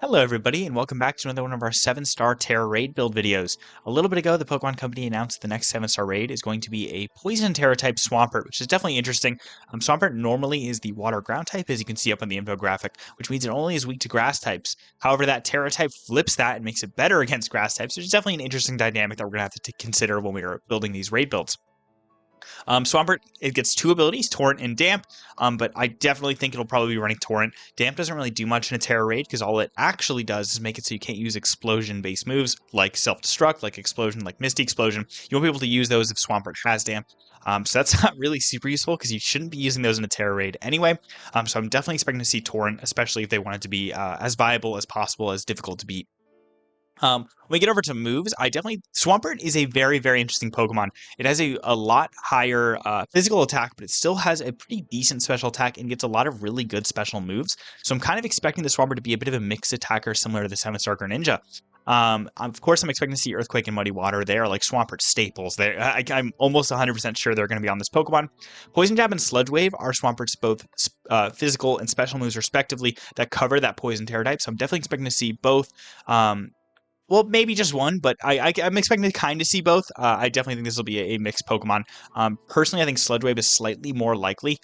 Hello everybody, and welcome back to another one of our 7-star Terra raid build videos. A little bit ago, the Pokemon Company announced the next 7-star raid is going to be a Poison-Tera type Swampert, which is definitely interesting. Swampert normally is the water ground type, as you can see up on the infographic, which means it only is weak to grass types. However, that Terra type flips that and makes it better against grass types, which is definitely an interesting dynamic that we're going to have to consider when we are building these raid builds. Swampert, it gets two abilities, Torrent and Damp, but I definitely think it'll probably be running Torrent. Damp doesn't really do much in a Terra raid because all it actually does is make it so you can't use Explosion-based moves like Self-Destruct, like Explosion, like Misty Explosion. You won't be able to use those if Swampert has Damp. So that's not really super useful because you shouldn't be using those in a Terra raid anyway. So I'm definitely expecting to see Torrent, especially if they want it to be as viable as possible, as difficult to beat. When we get over to moves, Swampert is a very, very interesting Pokemon. It has a lot higher physical attack, but it still has a pretty decent special attack and gets a lot of really good special moves. So I'm kind of expecting the Swampert to be a bit of a mixed attacker similar to the 7-star Greninja. Of course, I'm expecting to see Earthquake and Muddy Water. They are like Swampert staples. I'm almost 100% sure they're going to be on this Pokemon. Poison Jab and Sludge Wave are Swampert's both physical and special moves respectively that cover that Poison-Tera type. So I'm definitely expecting to see both. Well, maybe just one, but I'm expecting to kind of see both. I definitely think this will be a mixed Pokemon. Personally, I think Sludge Wave is slightly more likely,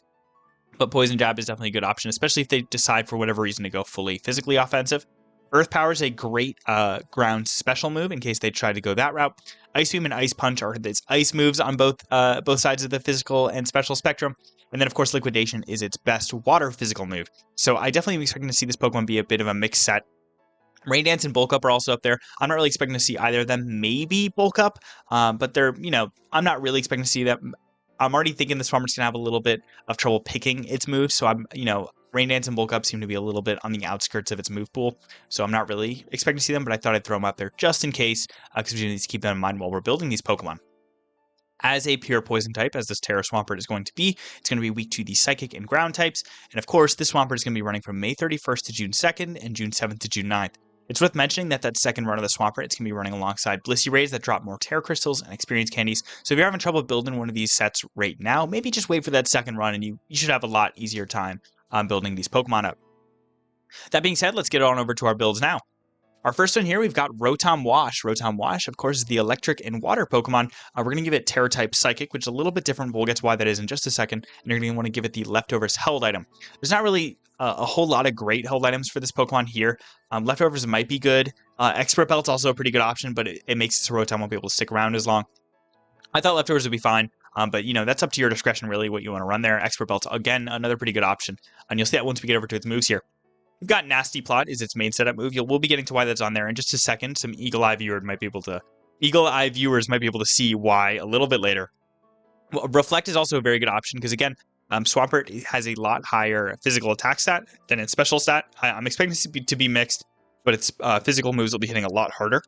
but Poison Jab is definitely a good option, especially if they decide for whatever reason to go fully physically offensive. Earth Power is a great ground special move in case they try to go that route. Ice Beam and Ice Punch are its ice moves on both sides of the physical and special spectrum. And then, of course, Liquidation is its best water physical move. So I definitely am expecting to see this Pokemon be a bit of a mixed set. Rain Dance and Bulk Up are also up there. I'm not really expecting to see either of them. Maybe Bulk Up, but I'm not really expecting to see that. I'm already thinking this Swarmer's going to have a little bit of trouble picking its moves, so Rain Dance and Bulk Up seem to be a little bit on the outskirts of its move pool, so I'm not really expecting to see them, but I thought I'd throw them up there just in case, because we need to keep them in mind while we're building these Pokemon. As a pure poison type, as this Tera Swampert is going to be, it's going to be weak to the Psychic and Ground types, and of course, this Swampert is going to be running from May 31st to June 2nd and June 7th to June 9th. It's worth mentioning that second run of the Swampert, it's going to be running alongside Blissey Rays that drop more Terra Crystals and Experience Candies. So if you're having trouble building one of these sets right now, maybe just wait for that second run and you should have a lot easier time building these Pokemon up. That being said, let's get on over to our builds now. Our first one here, we've got Rotom Wash. Rotom Wash, of course, is the electric and water Pokemon. We're going to give it Terra type Psychic, which is a little bit different, but we'll get to why that is in just a second. And you're going to want to give it the Leftovers Held item. There's not really a whole lot of great held items for this Pokemon here. Leftovers might be good. Expert Belt's also a pretty good option, but it makes it so Rotom won't be able to stick around as long. I thought Leftovers would be fine, but that's up to your discretion really what you want to run there. Expert Belt, again, another pretty good option. And you'll see that once we get over to its moves here. We've got Nasty Plot is its main setup move. We'll be getting to why that's on there in just a second. Some eagle-eye viewers might be able to see why a little bit later. Well, Reflect is also a very good option because again, Swampert has a lot higher physical attack stat than its special stat. I'm expecting this to be mixed, but its physical moves will be hitting a lot harder.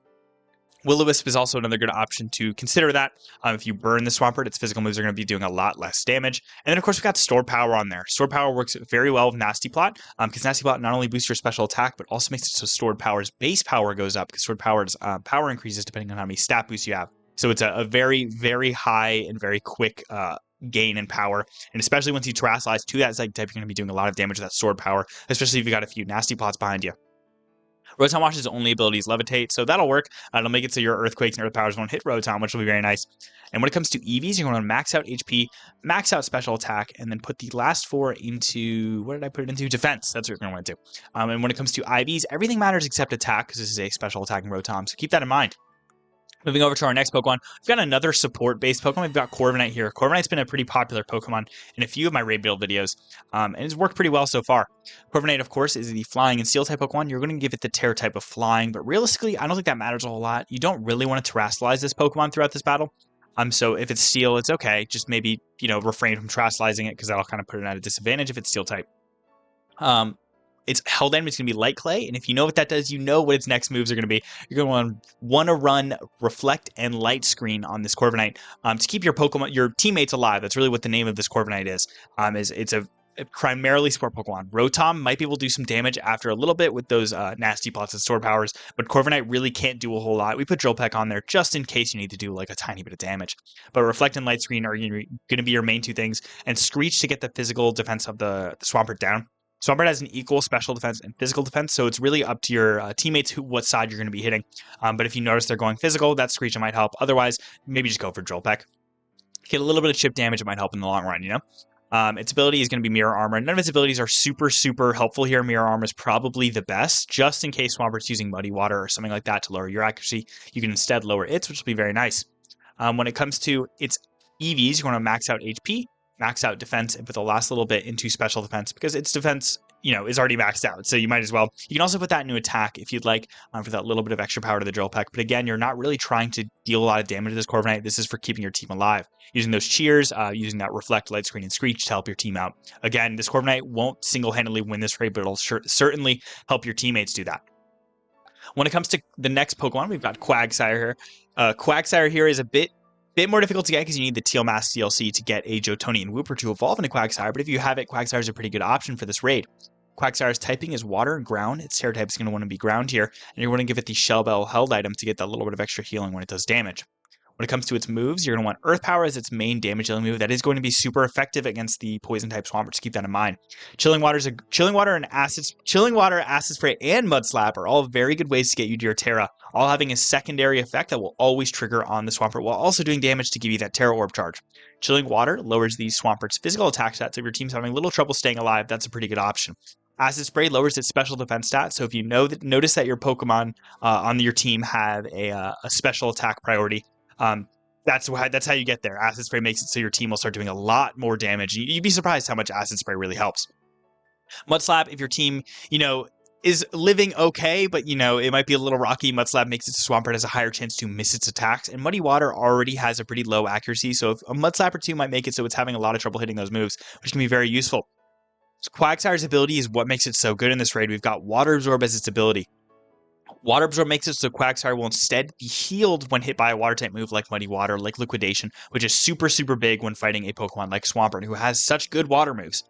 Will-O-Wisp is also another good option to consider that. If you burn the Swampert, its physical moves are going to be doing a lot less damage. And then, of course, we've got Stored Power on there. Stored Power works very well with Nasty Plot, because Nasty Plot not only boosts your special attack, but also makes it so Stored Power's base power goes up, because Stored Power's power increases depending on how many stat boosts you have. So it's a very, very high and very quick gain in power. And especially once you Terrasilize to that Psychic type, you're going to be doing a lot of damage with that Stored Power, especially if you got a few Nasty Plots behind you. Rotom Wash's only ability is Levitate, so that'll work. It'll make it so your Earthquakes and Earth Powers won't hit Rotom, which will be very nice. And when it comes to EVs, you're going to max out HP, max out special attack, and then put the last 4 into, what did I put it into? Defense. That's what you're going to want to do. And when it comes to IVs, everything matters except attack, because this is a special attacking Rotom, so keep that in mind. Moving over to our next Pokemon, we've got another support-based Pokemon. We've got Corviknight here. Corviknight's been a pretty popular Pokemon in a few of my raid build videos, and it's worked pretty well so far. Corviknight, of course, is the Flying and Steel type Pokemon. You're going to give it the Terra type of Flying, but realistically, I don't think that matters a whole lot. You don't really want to Terrasilize this Pokemon throughout this battle. So if it's Steel, it's okay. Just maybe, refrain from Terrasilizing it, because that'll kind of put it at a disadvantage if it's Steel type. Its held item is going to be Light Clay, and if you know what that does, you know what its next moves are going to be. You're going to want to run Reflect and Light Screen on this Corviknight to keep your teammates alive. That's really what the name of this Corviknight is. It's a primarily support Pokemon. Rotom might be able to do some damage after a little bit with those Nasty Plots and Stored Powers, but Corviknight really can't do a whole lot. We put Drill Peck on there just in case you need to do like a tiny bit of damage. But Reflect and Light Screen are going to be your main two things, and Screech to get the physical defense of the Swampert down. Swampert has an equal special defense and physical defense, so it's really up to your teammates what side you're going to be hitting. But if you notice they're going physical, that Screech might help. Otherwise, maybe just go for Drill Peck. Get a little bit of chip damage, it might help in the long run, you know? Its ability is going to be Mirror Armor. None of its abilities are super helpful here. Mirror Armor is probably the best, just in case Swampert's using Muddy Water or something like that to lower your accuracy. You can instead lower its, which will be very nice. When it comes to its EVs, you're going to max out HP, max out defense, and put the last little bit into special defense because its defense, is already maxed out. So you might as well. You can also put that into attack if you'd like for that little bit of extra power to the Drill Peck. But again, you're not really trying to deal a lot of damage to this Corviknight. This is for keeping your team alive. Using those cheers, using that Reflect, Light Screen, and Screech to help your team out. Again, this Corviknight won't single-handedly win this raid, but it'll certainly help your teammates do that. When it comes to the next Pokemon, we've got Quagsire here. Quagsire here is a bit more difficult to get because you need the Teal Mask DLC to get a Jotonian Wooper to evolve into Quagsire, but if you have it, Quagsire is a pretty good option for this raid. Quagsire's typing is water and ground. Its Tera type is going to want to be ground here, and you're going to give it the Shell Bell held item to get that little bit of extra healing when it does damage. When it comes to its moves, you're going to want Earth Power as its main damage dealing move. That is going to be super effective against the Poison-type Swampert, so keep that in mind. Chilling Water, Acid Spray, and Mud Slap are all very good ways to get you to your Tera, all having a secondary effect that will always trigger on the Swampert while also doing damage to give you that Tera Orb charge. Chilling Water lowers the Swampert's physical attack stats, so if your team's having a little trouble staying alive, that's a pretty good option. Acid Spray lowers its special defense stat, so if you notice that your Pokemon on your team have a special attack priority, that's how you get there. Acid Spray makes it so your team will start doing a lot more damage. You'd be surprised how much Acid Spray really helps. Mud Slap, if your team, is living okay, but, it might be a little rocky, Mud Slap makes it so Swampert has a higher chance to miss its attacks, and Muddy Water already has a pretty low accuracy, so if a Mud Slap or two might make it so it's having a lot of trouble hitting those moves, which can be very useful. Quagsire's ability is what makes it so good in this raid. We've got Water Absorb as its ability. Water Absorb makes it so Quagsire will instead be healed when hit by a Water-type move like Muddy Water, like Liquidation, which is super big when fighting a Pokemon like Swampert, who has such good water moves.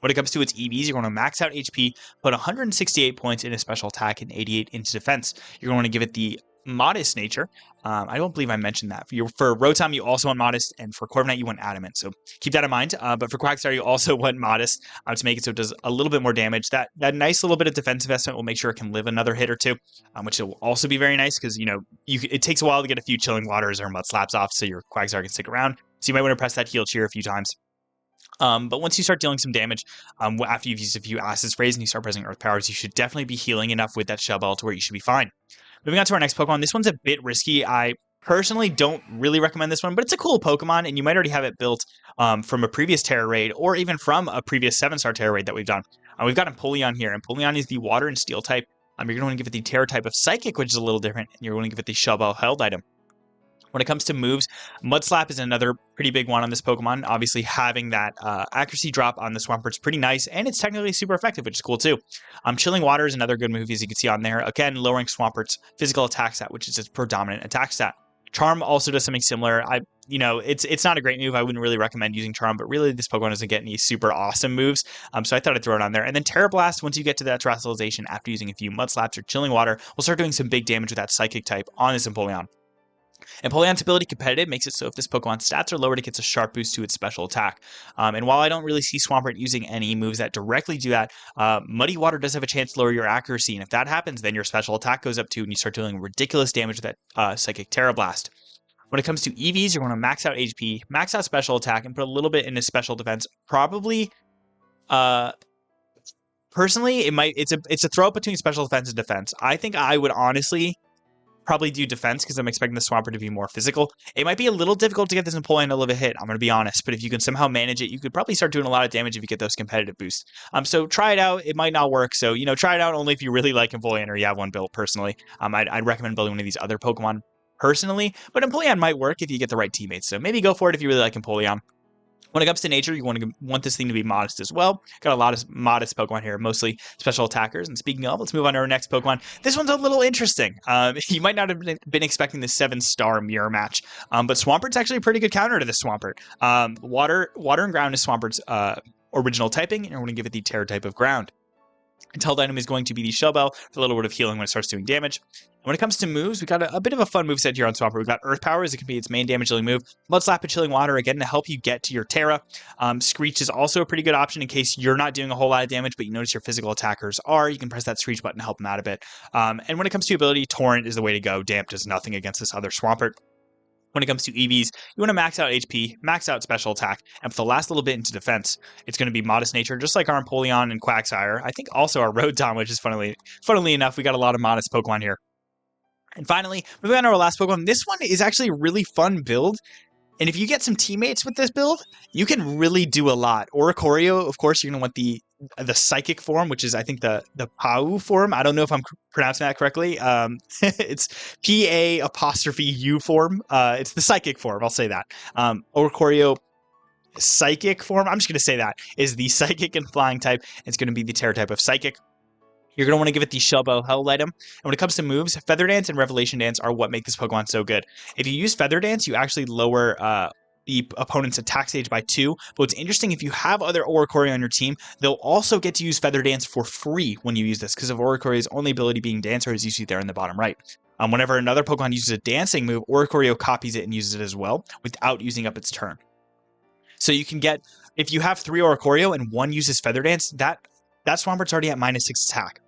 When it comes to its EVs, you're going to max out HP, put 168 points into special attack and 88 into defense. You're going to give it the Modest nature. I don't believe I mentioned that. For Rotom, you also want Modest, and for Corviknight, you want Adamant. So keep that in mind. But for Quagsire, you also want Modest to make it so it does a little bit more damage. That nice little bit of defense investment will make sure it can live another hit or two, which will also be very nice because it takes a while to get a few Chilling Waters or Mud Slaps off, so your Quagsire can stick around. So you might want to press that Heal Cheer a few times. But once you start dealing some damage, after you've used a few Acid Sprays and you start pressing Earth Powers, you should definitely be healing enough with that Shell Bell to where you should be fine. Moving on to our next Pokemon. This one's a bit risky. I personally don't really recommend this one, but it's a cool Pokemon, and you might already have it built from a previous Tera raid or even from a previous 7-star Tera raid that we've done. We've got Empoleon here. Empoleon is the Water and Steel type. You're going to want to give it the Tera type of Psychic, which is a little different, and you're going to give it the Shell Bell held item. When it comes to moves, Mud Slap is another pretty big one on this Pokemon. Obviously, having that accuracy drop on the Swampert's pretty nice, and it's technically super effective, which is cool too. Chilling Water is another good move, as you can see on there. Again, lowering Swampert's physical attack stat, which is its predominant attack stat. Charm also does something similar. It's not a great move. I wouldn't really recommend using Charm, but really this Pokemon doesn't get any super awesome moves. So I thought I'd throw it on there. And then Terra Blast, once you get to that Terrestrialization after using a few Mud Slaps or Chilling Water, will start doing some big damage with that Psychic type on this Empoleon. Empoleon's ability Competitive makes it so if this Pokemon's stats are lowered, it gets a sharp boost to its special attack. And while I don't really see Swampert using any moves that directly do that, Muddy Water does have a chance to lower your accuracy, and if that happens, then your special attack goes up too, and you start dealing ridiculous damage with that Psychic Terra Blast. When it comes to EVs, you're going to max out HP, max out special attack, and put a little bit into special defense. Probably, personally, it's a throw up between special defense and defense. I think I would honestly probably do defense because I'm expecting the Swampert to be more physical. It might be a little difficult to get this Empoleon to live a hit, I'm going to be honest, but if you can somehow manage it, you could probably start doing a lot of damage if you get those competitive boosts. So try it out. It might not work, so try it out only if you really like Empoleon or you have one built personally. I'd recommend building one of these other Pokemon personally, but Empoleon might work if you get the right teammates, so maybe go for it if you really like Empoleon. When it comes to nature, you want this thing to be modest as well. Got a lot of modest Pokemon here, mostly special attackers. And speaking of, let's move on to our next Pokemon. This one's a little interesting. You might not have been expecting the 7-star mirror match, but Swampert's actually a pretty good counter to this Swampert. Water and Ground is Swampert's original typing, and we're going to give it the Terra type of Ground. Held item is going to be the Shell Bell for a little bit of healing when it starts doing damage. And when it comes to moves, we got a bit of a fun move set here on Swampert. We've got Earth Power, as it can be its main damage dealing move. Mud Slap and Chilling Water, again, to help you get to your Tera. Screech is also a pretty good option in case you're not doing a whole lot of damage, but you notice your physical attackers are. You can press that Screech button to help them out a bit. And when it comes to ability, Torrent is the way to go. Damp does nothing against this other Swampert. When it comes to EVs, you want to max out HP, max out special attack, and for the last little bit into defense, it's going to be Modest Nature, just like our Empoleon and Quagsire. I think also our Rotom, which is funnily enough, we got a lot of modest Pokemon here. And finally, moving on to our last Pokemon, this one is actually a really fun build. And if you get some teammates with this build, you can really do a lot. Oricorio, of course, you're going to want the psychic form, which is, I think, the Pau form. I don't know if I'm pronouncing that correctly. It's PA''U form. It's the psychic form. I'll say that. Oricorio psychic form, I'm just going to say that, is the psychic and flying type. It's going to be the Terra type of psychic. You're going to want to give it the Shell Bell Held item. And when it comes to moves, Feather Dance and Revelation Dance are what make this Pokemon so good. If you use Feather Dance, you actually lower the opponent's attack stage by 2. But what's interesting, if you have other Oricorio on your team, they'll also get to use Feather Dance for free when you use this, because of Oricorio's only ability being Dancer, as you see there in the bottom right. Whenever another Pokemon uses a dancing move, Oricorio copies it and uses it as well without using up its turn. So you can get, if you have 3 Oricorio and 1 uses Feather Dance, that Swampert's already at -6 attack.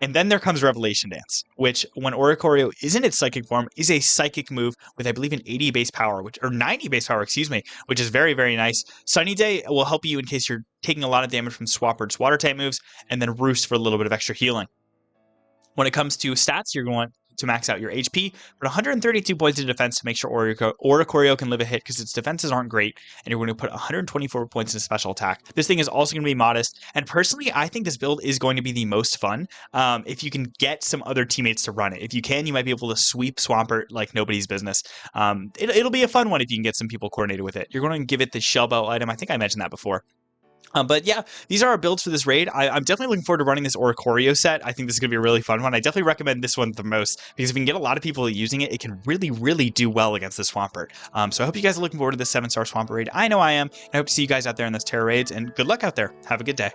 And then there comes Revelation Dance, which, when Oricorio is in its psychic form, is a psychic move with, I believe, an 80 base power, or 90 base power, which is very, very nice. Sunny Day will help you in case you're taking a lot of damage from Swampert's water type moves, and then Roost for a little bit of extra healing. When it comes to stats, you're going to max out your HP, but 132 points of defense to make sure Oricorio can live a hit, because its defenses aren't great, and you're going to put 124 points in special attack. This thing is also going to be modest, and personally, I think this build is going to be the most fun if you can get some other teammates to run it. If you can, you might be able to sweep Swampert like nobody's business. It'll be a fun one if you can get some people coordinated with it. You're going to give it the Shell Bell item. I think I mentioned that before. But yeah, these are our builds for this raid. I'm definitely looking forward to running this Oricorio set. I think this is going to be a really fun one. I definitely recommend this one the most, because if we can get a lot of people using it, it can really, really do well against the Swampert. So I hope you guys are looking forward to this 7-star Swampert raid. I know I am, and I hope to see you guys out there in those Terra raids, and good luck out there. Have a good day.